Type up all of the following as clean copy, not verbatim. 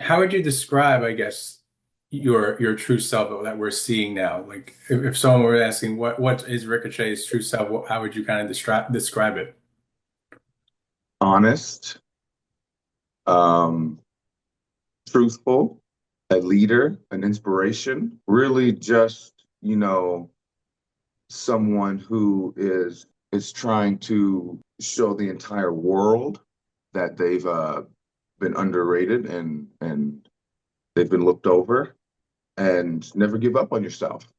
How would you describe, I guess, your true self that we're seeing now? Like, if someone were asking what is Ricochet's true self, how would you kind of describe it? Honest, um, truthful, a leader, an inspiration, really just, someone who is trying to show the entire world that they've been underrated and they've been looked over and never give up on yourself.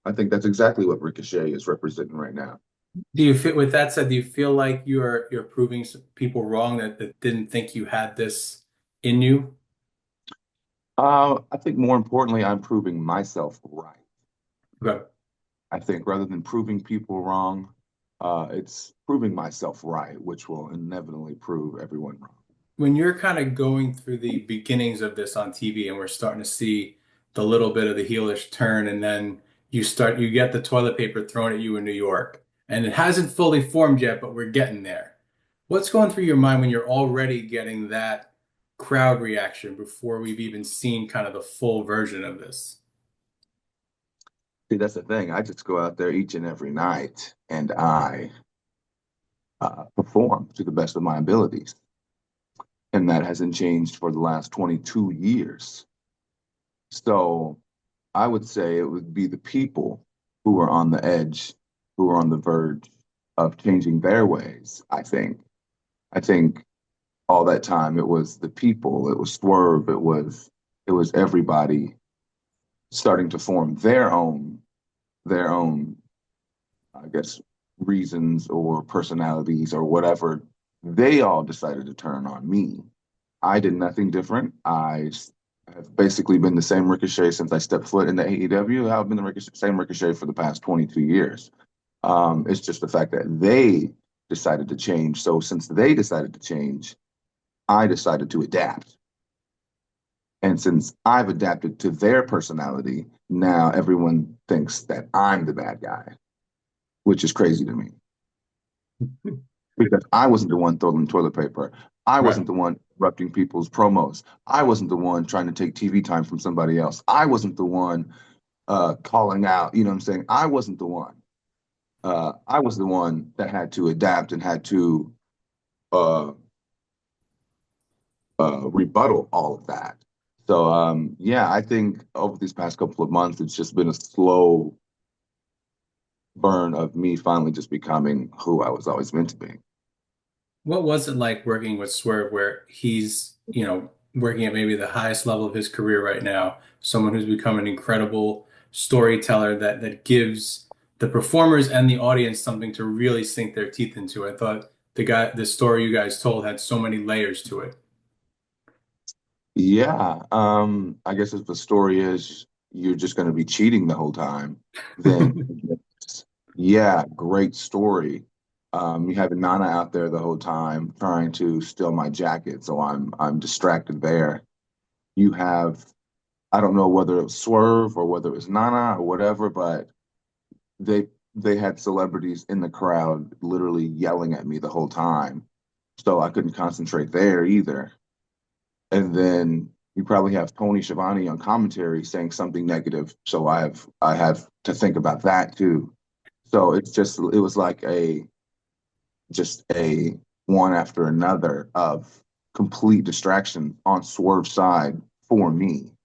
I think that's exactly what Ricochet is representing right now. Do you feel, with that said, do you feel like you're proving people wrong that didn't think you had this in you? I think more importantly, I'm proving myself right. Okay. I think rather than proving people wrong, it's proving myself right, which will inevitably prove everyone wrong. When you're kind of going through the beginnings of this on TV and we're starting to see the little bit of the heelish turn, and then you get the toilet paper thrown at you in New York, and it hasn't fully formed yet, but we're getting there. What's going through your mind when you're already getting that crowd reaction before we've even seen kind of the full version of this? See, that's the thing. I just go out there each and every night and I perform to the best of my abilities. And that hasn't changed for the last 22 years. So I would say it would be the people who are on the edge, who are on the verge of changing their ways, I think. I think all that time it was the people, it was Swerve, it was everybody starting to form their own, I guess, reasons or personalities or whatever. They all decided to turn on me. I did nothing different. Have basically been the same Ricochet since I stepped foot in the AEW. I've been the same Ricochet for the past 22 years. It's just the fact that they decided to change. So since they decided to change, I decided to adapt. And since I've adapted to their personality, now everyone thinks that I'm the bad guy, which is crazy to me because I wasn't the one throwing toilet paper. I Right. wasn't the one interrupting people's promos. I wasn't the one trying to take TV time from somebody else. I wasn't the one calling out. You know what I'm saying? I wasn't the one. I was the one that had to adapt and had to uh, rebuttal all of that. So yeah, I think over these past couple of months, it's just been a slow burn of me finally just becoming who I was always meant to be. What was it like working with Swerve where he's, working at maybe the highest level of his career right now, someone who's become an incredible storyteller that gives the performers and the audience something to really sink their teeth into. I thought the story you guys told had so many layers to it. Yeah, I guess if the story is you're just going to be cheating the whole time, then yeah, great story. You have Nana out there the whole time trying to steal my jacket, so I'm distracted there. You have I don't know whether it was Swerve or whether it was Nana or whatever, but they they had celebrities in the crowd literally yelling at me the whole time, so I couldn't concentrate there either. And then you probably have Tony Schiavone on commentary saying something negative. So I have to think about that too. So it was like a just a one after another of complete distraction on Swerve's side for me.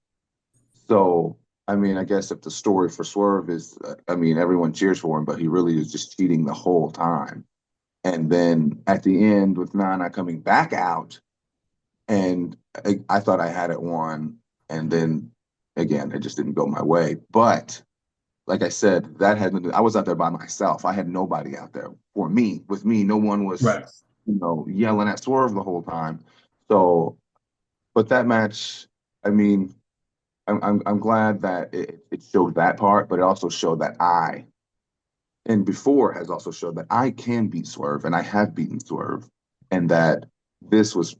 So I mean, I guess if the story for Swerve is, I mean, everyone cheers for him, but he really is just cheating the whole time. And then at the end, with Nana coming back out, and I thought I had it won, and then again, it just didn't go my way. But like I said, that had I was out there by myself. I had nobody out there for me. With me, no one was, Right. yelling at Swerve the whole time. So, but that match, I mean, I'm glad that it showed that part, but it also showed that and before has also showed that I can beat Swerve, and I have beaten Swerve, and that this was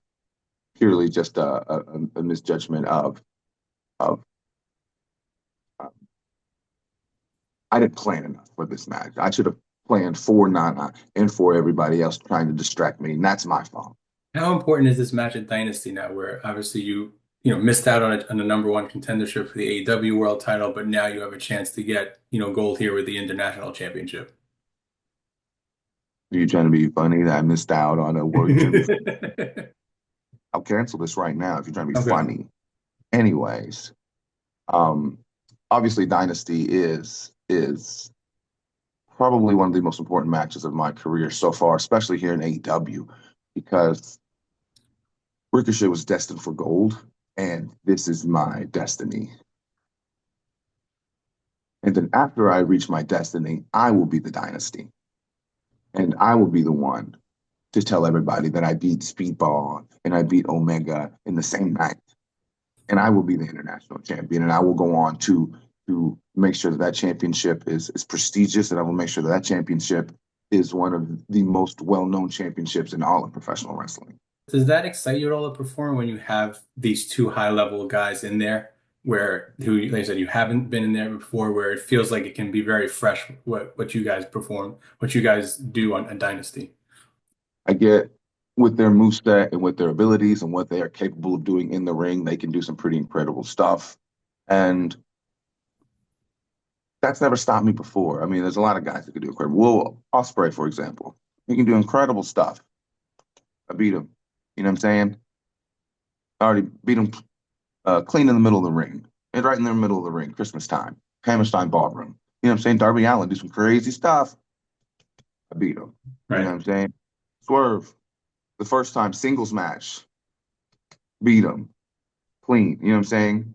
purely just a misjudgment of I didn't plan enough for this match. I should have planned for Nana and for everybody else trying to distract me, and that's my fault. How important is this match at Dynasty now, where obviously missed out on a number one contendership for the AEW World Title, but now you have a chance to get gold here with the International Championship. Are you trying to be funny that I missed out on a world? You trying to be? I'll cancel this right now if you're trying to be Okay. funny. Anyways, um, obviously Dynasty is probably one of the most important matches of my career so far, especially here in AEW, because Ricochet was destined for gold, and this is my destiny. And then after I reach my destiny, I will be the Dynasty, and I will be the one to tell everybody that I beat Speedball and I beat Omega in the same night, and I will be the international champion, and I will go on to make sure that that championship is prestigious, and I will make sure that that championship is one of the most well-known championships in all of professional wrestling. Does that excite you at all to perform when you have these two high level guys in there like I said, you haven't been in there before, where it feels like it can be very fresh what you guys perform, what you guys do on a Dynasty? I get with their moveset and with their abilities and what they are capable of doing in the ring, they can do some pretty incredible stuff. And that's never stopped me before. I mean, there's a lot of guys that can do incredible. Will Ospreay, for example, he can do incredible stuff. I beat him. You know what I'm saying? I already beat him clean in the middle of the ring. And right in the middle of the ring, Christmas time, Hammerstein Ballroom. You know what I'm saying? Darby Allin do some crazy stuff. I beat him. You know Right. what I'm saying? Swerve, the first time singles match, beat him. Clean. You know what I'm saying?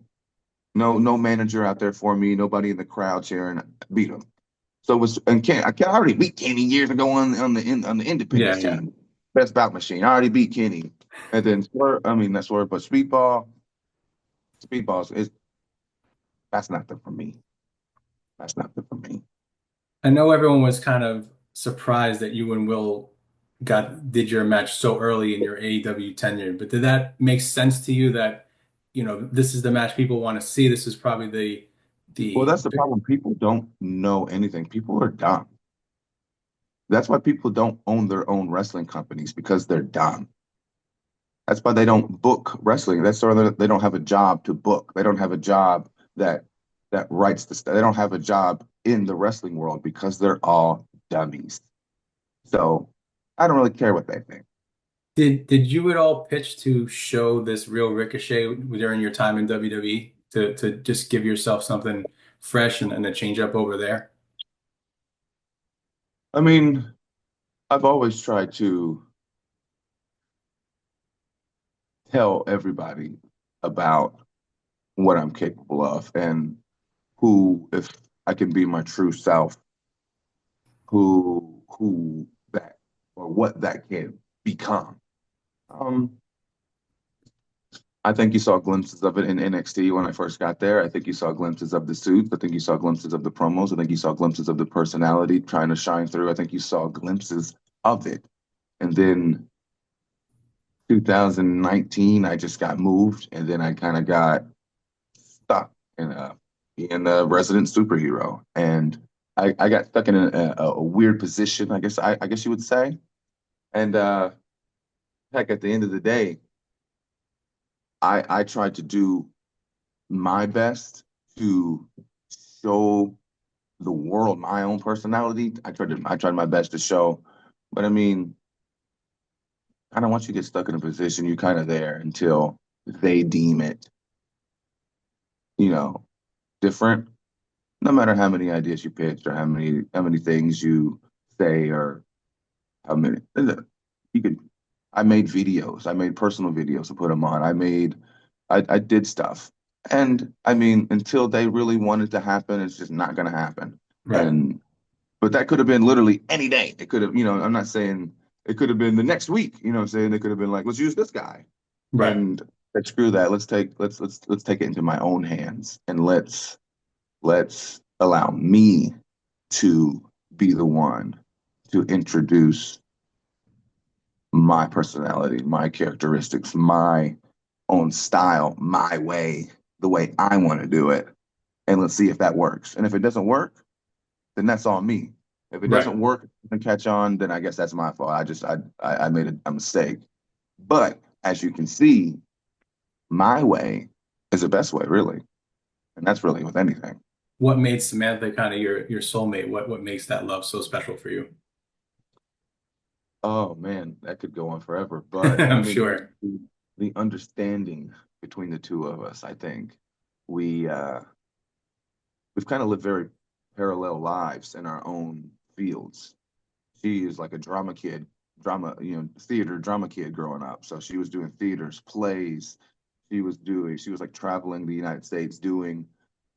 No manager out there for me. Nobody in the crowd cheering. Beat him. So it was and I already beat Kenny years ago on the Yeah, independence yeah. team. Best bout machine. I already beat Kenny. And then Swerve, I mean that's Swerve, but Speedballs is that's nothing for me. That's nothing for me. I know everyone was kind of surprised that you and Will did your match so early in your AEW tenure, but did that make sense to you that, this is the match people want to see? This is probably Well, the that's the problem. People don't know anything. People are dumb. That's why people don't own their own wrestling companies because they're dumb. That's why they don't book wrestling. That's why they don't have a job to book. They don't have a job that writes the stuff. They don't have a job in the wrestling world because they're all dummies. So I don't really care what they think. did you at all pitch to show this real Ricochet during your time in WWE to just give yourself something fresh and a change up over there? I mean, I've always tried to tell everybody about what I'm capable of and who, if I can be my true self, who that or what that can become. Um, I think you saw glimpses of it in NXT when I first got there. I think you saw glimpses of the suits. I think you saw glimpses of the promos. I think you saw glimpses of the personality trying to shine through. I think you saw glimpses of it. And then 2019, I just got moved, and then I kind of got stuck in being a resident superhero, and I got stuck in a weird position, I guess you would say. And heck, at the end of the day, I tried to do my best to show the world my own personality. I tried my best to show, but I mean, I don't want you to get stuck in a position you're kind of there until they deem it, you know, different. No matter how many ideas you pitch or how many things you say or how many you could. I made videos. I made personal videos to put them on. I did stuff. And I mean, until they really want it to happen, it's just not going to happen. Right. And but that could have been literally any day. It could have, I'm not saying it could have been the next week. You know what I'm saying? It could have been like, let's use this guy. Right. And like, screw that. Let's take it into my own hands and let's allow me to be the one to introduce my personality, my characteristics, my own style, my way, the way I want to do it. And let's see if that works. And if it doesn't work, then that's on me. If it Right. doesn't work and catch on, then I guess that's my fault. I made a mistake. But as you can see, my way is the best way, really. And that's really with anything. What made Samantha kind of your soulmate? What makes that love so special for you? Oh man, that could go on forever. But I I'm mean, sure. the understanding between the two of us, I think we we've kind of lived very parallel lives in our own fields. She is like a drama kid, theater drama kid growing up. So she was doing theaters, plays. She was like traveling the United States doing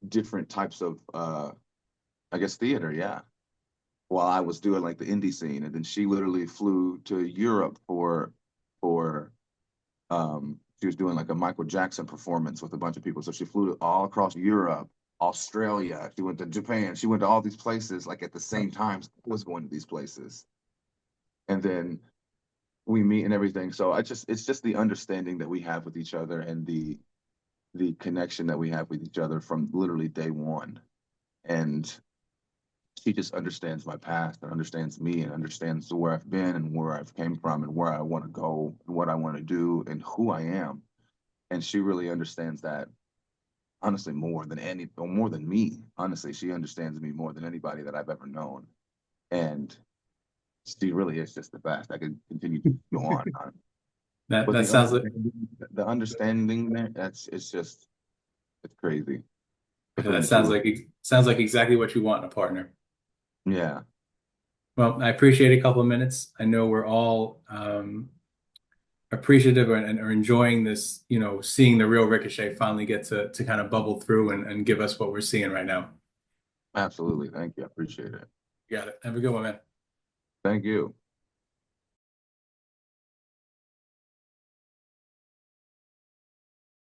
different types of, I guess, theater. Yeah. While I was doing like the indie scene. And then she literally flew to Europe for, she was doing like a Michael Jackson performance with a bunch of people. So she flew all across Europe, Australia. She went to Japan. She went to all these places like at the same time. I was going to these places. And then we meet and everything. So it's just the understanding that we have with each other and the connection that we have with each other from literally day one. And she just understands my past and understands me and understands where I've been and where I've came from and where I want to go and what I want to do and who I am. And she really understands that honestly more than me. Honestly, she understands me more than anybody that I've ever known. And she really is just the best. I could continue to go on. But That sounds like the understanding there, that's it's just it's crazy between that the two of us. sounds like exactly what you want in a partner. Yeah, Well, I appreciate a couple of minutes. I know we're all appreciative and are enjoying this, seeing the real Ricochet finally get to kind of bubble through and give us what we're seeing right now. absolutely. Thank you. I appreciate it. Got it. Have a good one, man. Thank you.